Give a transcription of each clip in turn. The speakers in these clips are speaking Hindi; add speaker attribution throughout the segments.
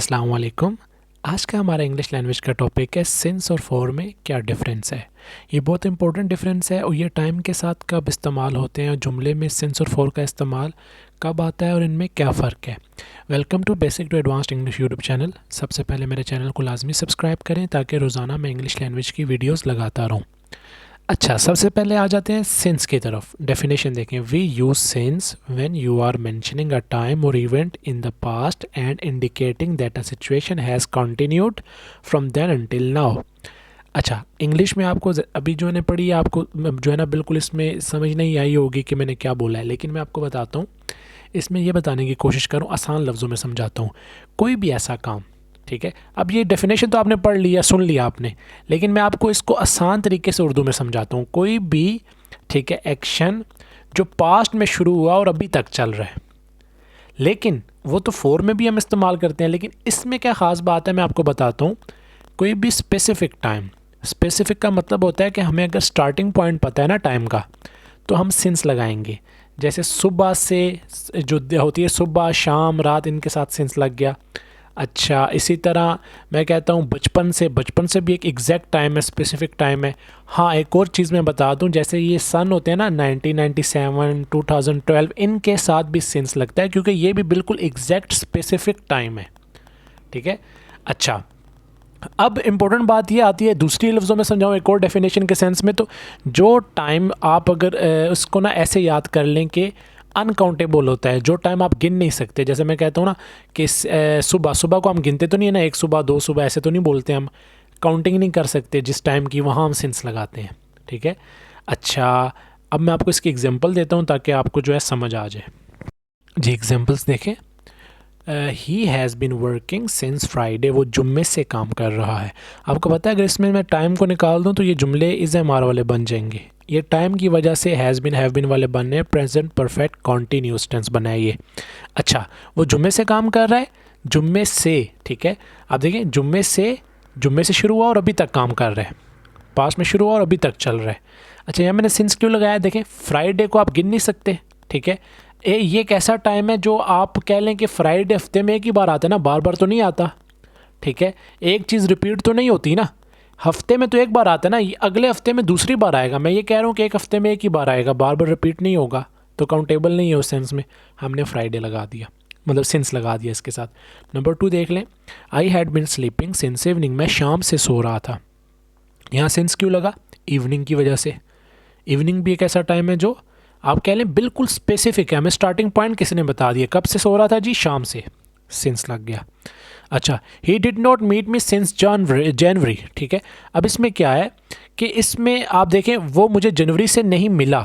Speaker 1: अस्सलाम वालेकुम। आज का हमारा इंग्लिश लैंग्वेज का टॉपिक है सिंस और फॉर में क्या डिफरेंस है। ये बहुत इंपॉर्टेंट डिफरेंस है और ये टाइम के साथ कब इस्तेमाल होते हैं, जुमले में सिंस और फॉर का इस्तेमाल कब आता है और इनमें क्या फ़र्क है। Welcome to basic to advanced English YouTube channel. सबसे पहले मेरे चैनल को लाजमी सब्सक्राइब करें ताकि रोज़ाना मैं इंग्लिश लैंग्वेज की वीडियोज़ लगाता रहूँ। अच्छा, सबसे पहले आ जाते हैं सिंस की तरफ। डेफिनेशन देखें। We use since when you are mentioning a time or event in the past and indicating that a situation has continued from then until now. अच्छा, इंग्लिश में आपको अभी जो है ना पढ़ी, आपको जो है ना बिल्कुल इसमें समझ नहीं आई होगी कि मैंने क्या बोला है, लेकिन मैं आपको बताता हूँ। इसमें ये बताने की कोशिश करूँ, आसान लफ्ज़ों में समझाता हूँ। कोई भी ऐसा काम, ठीक है, अब ये डेफिनेशन तो आपने पढ़ लिया, सुन लिया आपने, लेकिन मैं आपको इसको आसान तरीके से उर्दू में समझाता हूँ। कोई भी, ठीक है, एक्शन जो पास्ट में शुरू हुआ और अभी तक चल रहा है, लेकिन वो तो फोर में भी हम इस्तेमाल करते हैं, लेकिन इसमें क्या ख़ास बात है मैं आपको बताता हूँ। कोई भी स्पेसिफ़िक टाइम, स्पेसिफ़िक का मतलब होता है कि हमें अगर स्टार्टिंग पॉइंट पता है ना टाइम का, तो हम सिंस लगाएंगे। जैसे सुबह से जो होती है, सुबह शाम रात, इनके साथ सिंस लग गया। अच्छा, इसी तरह मैं कहता हूँ बचपन से, बचपन से भी एक एग्जैक्ट टाइम है, स्पेसिफिक टाइम है। हाँ, एक और चीज़ मैं बता दूँ, जैसे ये सन होते हैं ना 1997, 2012, इनके साथ भी सिंस लगता है क्योंकि ये भी बिल्कुल एग्जैक्ट स्पेसिफिक टाइम है, ठीक है। अच्छा, अब इम्पोर्टेंट बात ये आती है, दूसरी लफ्ज़ों में समझाऊँ एक और डेफिनेशन के सेंस में, तो जो टाइम आप अगर उसको ना ऐसे याद कर लें कि अनकाउंटेबल होता है, जो टाइम आप गिन नहीं सकते। जैसे मैं कहता हूँ ना कि सुबह, सुबह को हम गिनते तो नहीं है ना, एक सुबह दो सुबह ऐसे तो नहीं बोलते, हम काउंटिंग नहीं कर सकते जिस टाइम की, वहाँ हम सिंस लगाते हैं, ठीक है। अच्छा, अब मैं आपको इसकी एग्जांपल देता हूँ ताकि आपको जो है समझ आ जाए। जी, एग्जांपल्स देखें। He has been working since Friday, वो जुम्मे से काम कर रहा है। आपको पता है अगर इसमें मैं टाइम को निकाल दूं तो ये जुमले इज़ एम आर वाले बन जाएंगे। ये टाइम की वजह से हैज़ बिन हैव बिन वाले बनने, प्रेजेंट परफेक्ट कॉन्टीन्यूस टेंस बना है ये। अच्छा, वो जुम्मे से काम कर रहा है, जुम्मे से, ठीक है। आप देखिए, जुम्मे से शुरू हुआ और अभी तक काम कर रहा है, पास में शुरू हुआ और अभी तक चल रहा है। अच्छा, यहाँ मैंने सिंस क्यों लगाया, देखें फ्राइडे को आप गिन नहीं सकते, ठीक है। ये एक ऐसा टाइम है जो आप कह लें कि फ्राइडे हफ्ते में एक ही बार आता है ना, बार बार तो नहीं आता, ठीक है। एक चीज़ रिपीट तो नहीं होती ना, हफ्ते में तो एक बार आता है ना, ये अगले हफ्ते में दूसरी बार आएगा। मैं ये कह रहा हूँ कि एक हफ्ते में एक ही बार आएगा, बार बार रिपीट नहीं होगा, तो काउंटेबल नहीं है उस सेंस में। हमने फ्राइडे लगा दिया, मतलब सिंस लगा दिया इसके साथ। नंबर 2 देख लें। I had been sleeping since evening, मैं शाम से सो रहा था। यहाँ सिंस क्यों लगा, इवनिंग की वजह से। इवनिंग भी एक ऐसा टाइम है जो आप कह लें बिल्कुल स्पेसिफिक है, हमें स्टार्टिंग पॉइंट किसी ने बता दिया, कब से सो रहा था जी, शाम से, सिंस लग गया। अच्छा, he did not meet me since January, ठीक है। अब इसमें क्या है कि इसमें आप देखें, वो मुझे जनवरी से नहीं मिला,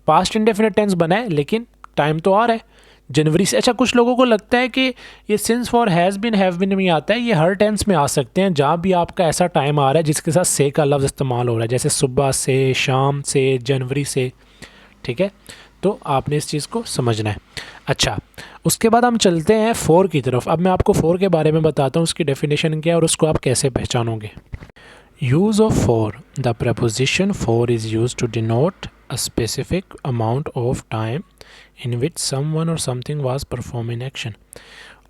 Speaker 1: पास्ट इंडेफिनिट टेंस बना है लेकिन टाइम तो आ रहा है जनवरी से। अच्छा, कुछ लोगों को लगता है कि ये since for has been have been में आता है, ये हर टेंस में आ सकते हैं जहाँ भी आपका ऐसा टाइम आ रहा है जिसके साथ से का लफ्ज़ इस्तेमाल हो रहा है, जैसे सुबह से, शाम से, जनवरी से, ठीक है। तो आपने इस चीज़ को समझना है। अच्छा, उसके बाद हम चलते हैं फोर की तरफ। अब मैं आपको फोर के बारे में बताता हूँ, उसकी डेफिनेशन क्या है और उसको आप कैसे पहचानोगे। Use of for, the preposition for is use to denote a specific amount of time in which someone or something was perform in action.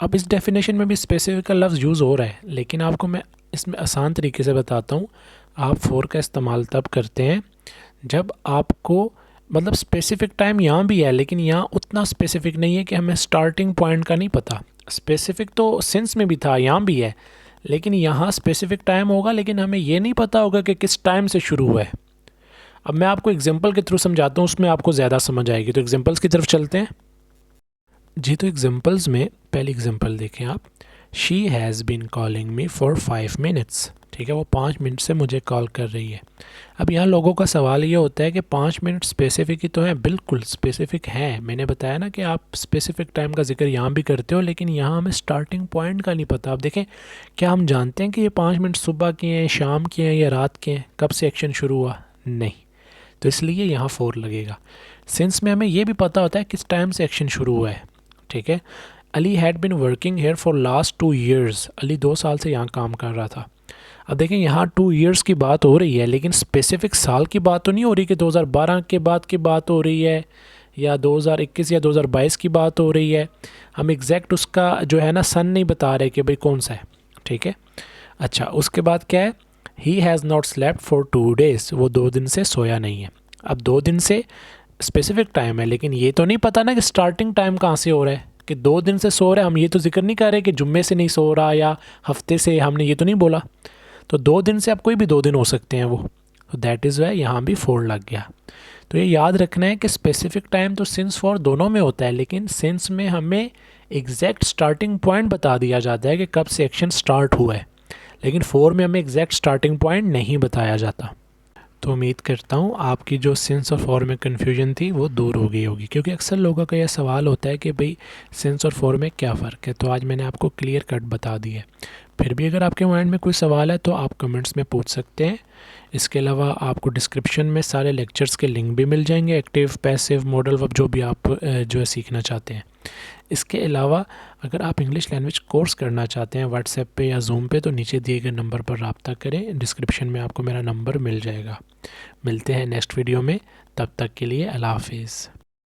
Speaker 1: अब इस डेफिनेशन में भी स्पेसिफिक का लफ्ज़ यूज़ हो रहा है, लेकिन आपको मैं इसमें आसान तरीके से बताता हूँ। आप फोर का इस्तेमाल तब करते हैं जब आपको, मतलब स्पेसिफिक टाइम यहाँ भी है लेकिन यहाँ उतना स्पेसिफिक नहीं है कि हमें स्टार्टिंग पॉइंट का नहीं पता। स्पेसिफिक तो सिंस में भी था, यहाँ भी है, लेकिन यहाँ स्पेसिफिक टाइम होगा लेकिन हमें ये नहीं पता होगा कि किस टाइम से शुरू हुआ है। अब मैं आपको एग्जांपल के थ्रू समझाता हूँ, उसमें आपको ज़्यादा समझ आएगी। तो एग्जांपल्स की तरफ चलते हैं जी। तो एग्जांपल्स में पहली एग्जांपल देखें आप। She has been calling me for 5 minutes, ठीक है, वो 5 मिनट से मुझे कॉल कर रही है। अब यहाँ लोगों का सवाल ये होता है कि 5 मिनट स्पेसिफिक ही तो है, बिल्कुल स्पेसिफिक है। मैंने बताया ना कि आप स्पेसिफिक टाइम का जिक्र यहाँ भी करते हो, लेकिन यहाँ हमें स्टार्टिंग पॉइंट का नहीं पता। आप देखें, क्या हम जानते हैं कि ये 5 मिनट सुबह के हैं, शाम के हैं या रात के हैं, कब से एक्शन शुरू हुआ, नहीं, तो इसलिए यहाँ 4 लगेगा। सिंस में हमें ये भी पता होता है किस टाइम से एक्शन शुरू हुआ है, ठीक है। Ali had been working here for last 2 years, Ali 2 साल से यहाँ काम कर रहा था। अब देखें, यहाँ 2 ईयर्स की बात हो रही है, लेकिन स्पेसिफिक साल की बात तो नहीं हो रही कि 2012 के बाद की बात हो रही है या 2021 या 2022 की बात हो रही है, हम एग्जैक्ट उसका जो है ना सन नहीं बता रहे कि भाई कौन सा है, ठीक है। अच्छा, उसके बाद क्या है, he has not slept for 2 days, वो 2 दिन से सोया नहीं है। अब 2 दिन से स्पेसिफिक टाइम है, लेकिन ये तो नहीं पता ना कि स्टार्टिंग टाइम कहाँ से हो रहा है, कि 2 दिन से सो रहे हैं, हम ये तो जिक्र नहीं कर रहे कि जुम्मे से नहीं सो रहा या हफ्ते से, हमने ये तो नहीं बोला। तो 2 दिन से अब कोई भी 2 दिन हो सकते हैं वो, तो दैट इज़ वाई यहाँ भी फोर लग गया। तो ये याद रखना है कि स्पेसिफिक टाइम तो सिंस फॉर दोनों में होता है, लेकिन सिंस में हमें एग्जैक्ट स्टार्टिंग पॉइंट बता दिया जाता है कि कब से एक्शन स्टार्ट हुआ है, लेकिन फोर में हमें एग्जैक्ट स्टार्टिंग पॉइंट नहीं बताया जाता। तो उम्मीद करता हूँ आपकी जो सिंस और फॉर में कन्फ्यूजन थी वो दूर हो गई होगी, क्योंकि अक्सर लोगों का यह सवाल होता है कि भाई सिंस और फॉर में क्या फ़र्क है। तो आज मैंने आपको क्लियर कट बता दिया है। फिर भी अगर आपके माइंड में कोई सवाल है तो आप कमेंट्स में पूछ सकते हैं। इसके अलावा आपको डिस्क्रिप्शन में सारे लेक्चर्स के लिंक भी मिल जाएंगे, एक्टिव, पैसिव, मॉडल वर्ब, जो भी आप जो है सीखना चाहते हैं। इसके अलावा अगर आप इंग्लिश लैंग्वेज कोर्स करना चाहते हैं व्हाट्सएप पे या जूम पे, तो नीचे दिए गए नंबर पर रब्ता करें, डिस्क्रिप्शन में आपको मेरा नंबर मिल जाएगा। मिलते हैं नेक्स्ट वीडियो में, तब तक के लिए अल्लाह हाफिज़।